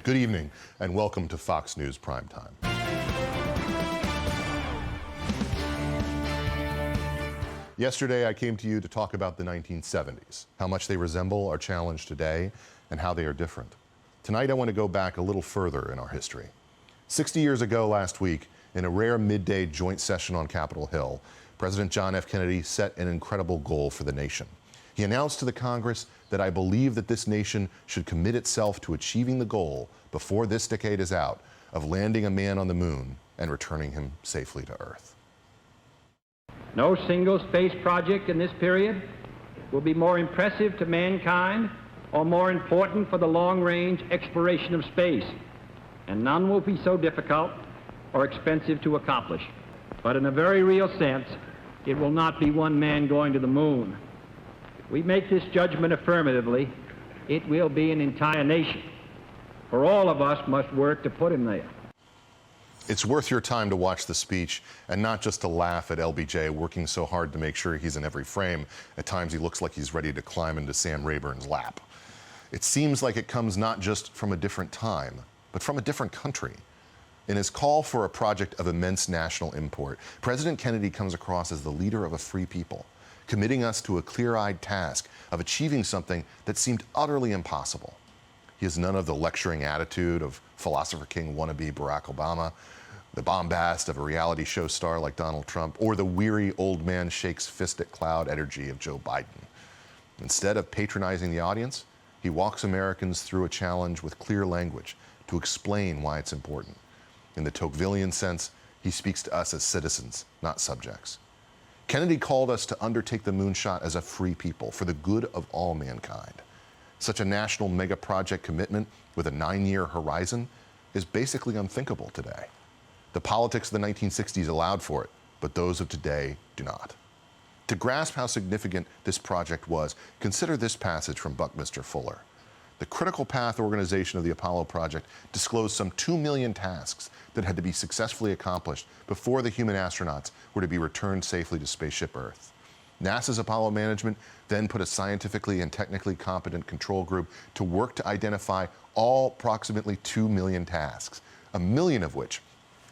Good evening and welcome to Fox News Primetime. Yesterday, I came to you to talk about the 1970s, how much they resemble our challenge today, and how they are different. Tonight, I want to go back a little further in our history. 60 years ago last week, in a rare midday joint session on Capitol Hill, President John F. Kennedy set an incredible goal for the nation. He announced to the Congress that I believe that this nation should commit itself to achieving the goal, before this decade is out, of landing a man on the moon and returning him safely to Earth. No single space project in this period will be more impressive to mankind or more important for the long-range exploration of space, and none will be so difficult or expensive to accomplish. But in a very real sense, it will not be one man going to the moon. If we make this judgment affirmatively, it will be an entire nation. For all of us must work to put him there. It's worth your time to watch the speech and not just to laugh at LBJ working so hard to make sure he's in every frame. At times he looks like he's ready to climb into Sam Rayburn's lap. It seems like it comes not just from a different time, but from a different country. In his call for a project of immense national import, President Kennedy comes across as the leader of a free people, committing us to a clear-eyed task of achieving something that seemed utterly impossible. He has none of the lecturing attitude of philosopher king wannabe Barack Obama, the bombast of a reality show star like Donald Trump, or the weary old man shakes fist at cloud energy of Joe Biden. Instead of patronizing the audience, he walks Americans through a challenge with clear language to explain why it's important. In the Tocquevillian sense, he speaks to us as citizens, not subjects. Kennedy called us to undertake the moonshot as a free people for the good of all mankind. Such a national mega project commitment with a 9-year horizon is basically unthinkable today. The politics of the 1960s allowed for it, but those of today do not. To grasp how significant this project was, consider this passage from Buckminster Fuller. The critical path organization of the Apollo project disclosed some 2 million tasks that had to be successfully accomplished before the human astronauts were to be returned safely to spaceship Earth. NASA's Apollo management then put a scientifically and technically competent control group to work to identify all approximately 2 million tasks, 1 million of which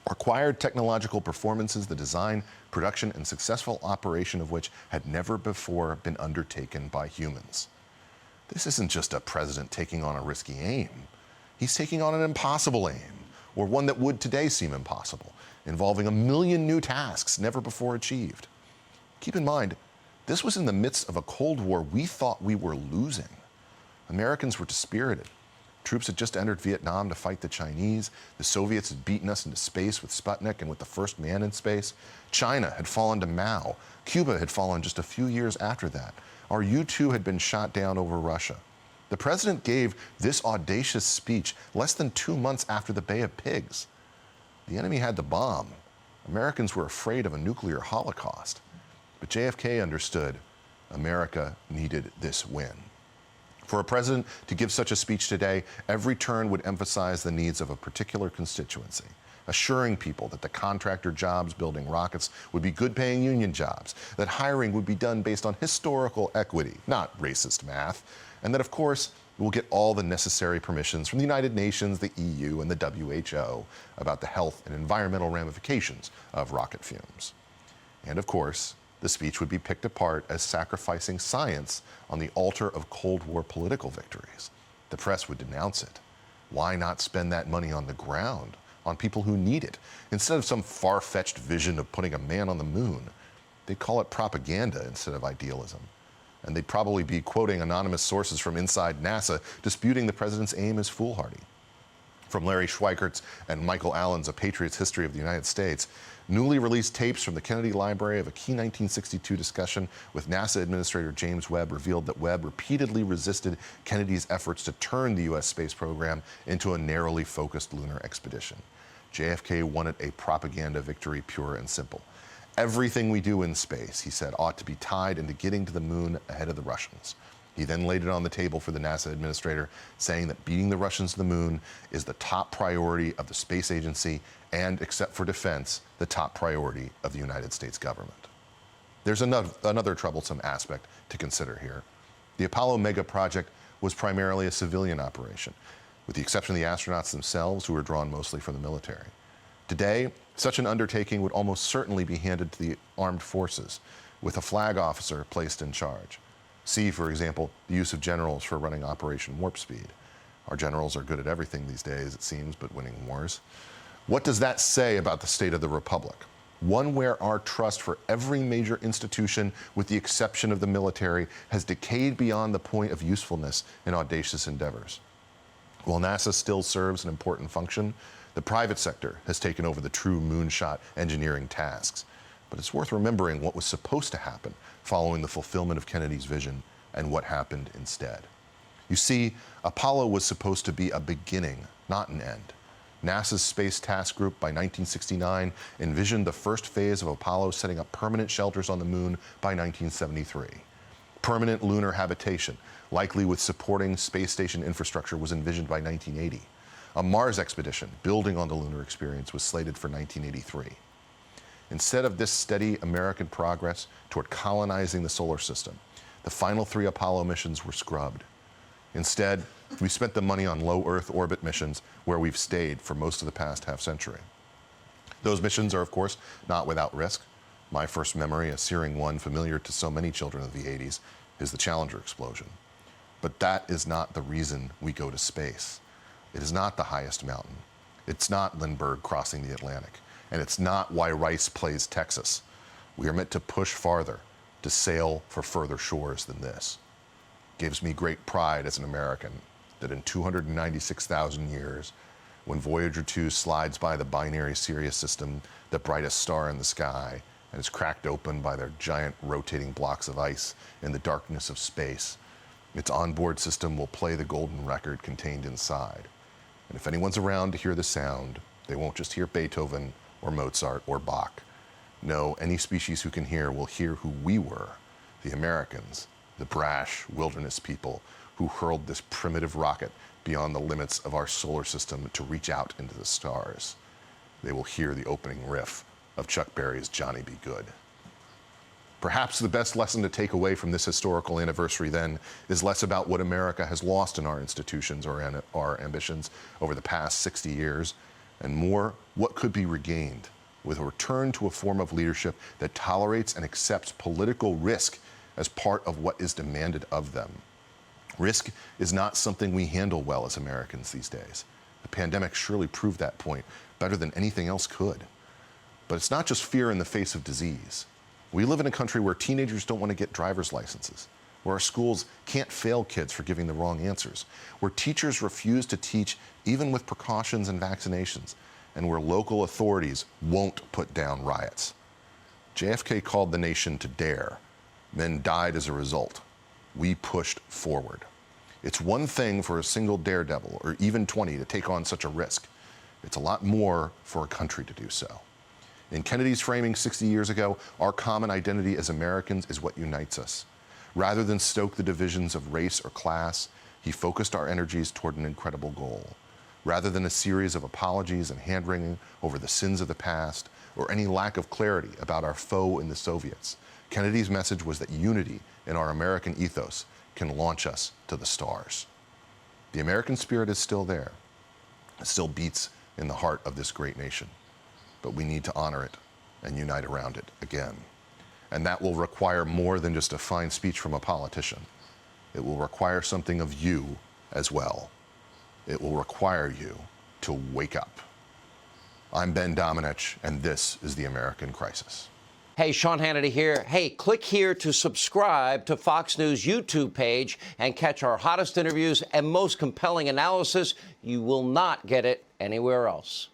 required technological performances, the design, production, and successful operation of which had never before been undertaken by humans. This isn't just a president taking on a risky aim. He's taking on an impossible aim, or one that would today seem impossible, involving 1 million new tasks never before achieved. Keep in mind, this was in the midst of a Cold War we thought we were losing. Americans were dispirited. Troops had just entered Vietnam to fight the Chinese. The Soviets had beaten us into space with Sputnik and with the first man in space. China had fallen to Mao. Cuba had fallen just a few years after that. Our U-2 had been shot down over Russia. The president gave this audacious speech less than 2 months after the Bay of Pigs. The enemy had the bomb. Americans were afraid of a nuclear holocaust. But JFK understood America needed this win. For a president to give such a speech today, every turn would emphasize the needs of a particular constituency, assuring people that the contractor jobs building rockets would be good-paying union jobs, that hiring would be done based on historical equity, not racist math, and that, of course, we'll get all the necessary permissions from the United Nations, the EU, and the WHO about the health and environmental ramifications of rocket fumes. And, of course, the speech would be picked apart as sacrificing science on the altar of Cold War political victories. The press would denounce it. Why not spend that money on the ground, on people who need it, instead of some far-fetched vision of putting a man on the moon? They'd call it propaganda instead of idealism. And they'd probably be quoting anonymous sources from inside NASA disputing the president's aim as foolhardy. From Larry Schweikert's and Michael Allen's A Patriot's History of the United States, newly released tapes from the Kennedy Library of a key 1962 discussion with NASA Administrator James Webb revealed that Webb repeatedly resisted Kennedy's efforts to turn the U.S. space program into a narrowly focused lunar expedition. JFK wanted a propaganda victory, pure and simple. Everything we do in space, he said, ought to be tied into getting to the moon ahead of the Russians. He then laid it on the table for the NASA administrator, saying that beating the Russians to the moon is the top priority of the space agency and, except for defense, the top priority of the United States government. There's another troublesome aspect to consider here. The Apollo mega project was primarily a civilian operation. with the exception of the astronauts themselves, who were drawn mostly from the military. Today, such an undertaking would almost certainly be handed to the armed forces, with a flag officer placed in charge. See, for example, the use of generals for running Operation Warp Speed. Our generals are good at everything these days, it seems, but winning wars. What does that say about the state of the Republic? One where our trust for every major institution, with the exception of the military, has decayed beyond the point of usefulness in audacious endeavors. While NASA still serves an important function, the private sector has taken over the true moonshot engineering tasks. But it's worth remembering what was supposed to happen following the fulfillment of Kennedy's vision and what happened instead. You see, Apollo was supposed to be a beginning, not an end. NASA's Space Task Group by 1969 envisioned the first phase of Apollo setting up permanent shelters on the moon by 1973. Permanent lunar habitation, likely with supporting space station infrastructure, was envisioned by 1980. A Mars expedition, building on the lunar experience, was slated for 1983. Instead of this steady American progress toward colonizing the solar system, the final 3 Apollo missions were scrubbed. Instead, we spent the money on low Earth orbit missions where we've stayed for most of the past half-century. Those missions are, of course, not without risk. My first memory, a searing one familiar to so many children of the 80s, is the Challenger explosion. But that is not the reason we go to space. It is not the highest mountain. It's not Lindbergh crossing the Atlantic. And it's not why Rice plays Texas. We are meant to push farther, to sail for further shores than this. It gives me great pride as an American that in 296,000 years, when Voyager 2 slides by the binary Sirius system, the brightest star in the sky, and is cracked open by their giant rotating blocks of ice in the darkness of space, its onboard system will play the golden record contained inside. And if anyone's around to hear the sound, they won't just hear Beethoven or Mozart or Bach. No, any species who can hear will hear who we were, the Americans, the brash wilderness people who hurled this primitive rocket beyond the limits of our solar system to reach out into the stars. They will hear the opening riff of Chuck Berry's Johnny Be Good. Perhaps the best lesson to take away from this historical anniversary, then, is less about what America has lost in our institutions or in our ambitions over the past 60 years, and more what could be regained with a return to a form of leadership that tolerates and accepts political risk as part of what is demanded of them. Risk is not something we handle well as Americans these days. The pandemic surely proved that point better than anything else could. But it's not just fear in the face of disease. We live in a country where teenagers don't want to get driver's licenses, where our schools can't fail kids for giving the wrong answers, where teachers refuse to teach even with precautions and vaccinations, and where local authorities won't put down riots. JFK called the nation to dare. Men died as a result. We pushed forward. It's one thing for a single daredevil, or even 20, to take on such a risk. It's a lot more for a country to do so. In Kennedy's framing 60 years ago, our common identity as Americans is what unites us. Rather than stoke the divisions of race or class, he focused our energies toward an incredible goal. Rather than a series of apologies and hand-wringing over the sins of the past, or any lack of clarity about our foe in the Soviets, Kennedy's message was that unity in our American ethos can launch us to the stars. The American spirit is still there. It still beats in the heart of this great nation. But we need to honor it and unite around it again. And that will require more than just a fine speech from a politician. It will require something of you as well. It will require you to wake up. I'm Ben Domenech, and this is The American Crisis. Hey, Sean Hannity here. Hey, click here to subscribe to Fox News YouTube page and catch our hottest interviews and most compelling analysis. You will not get it anywhere else.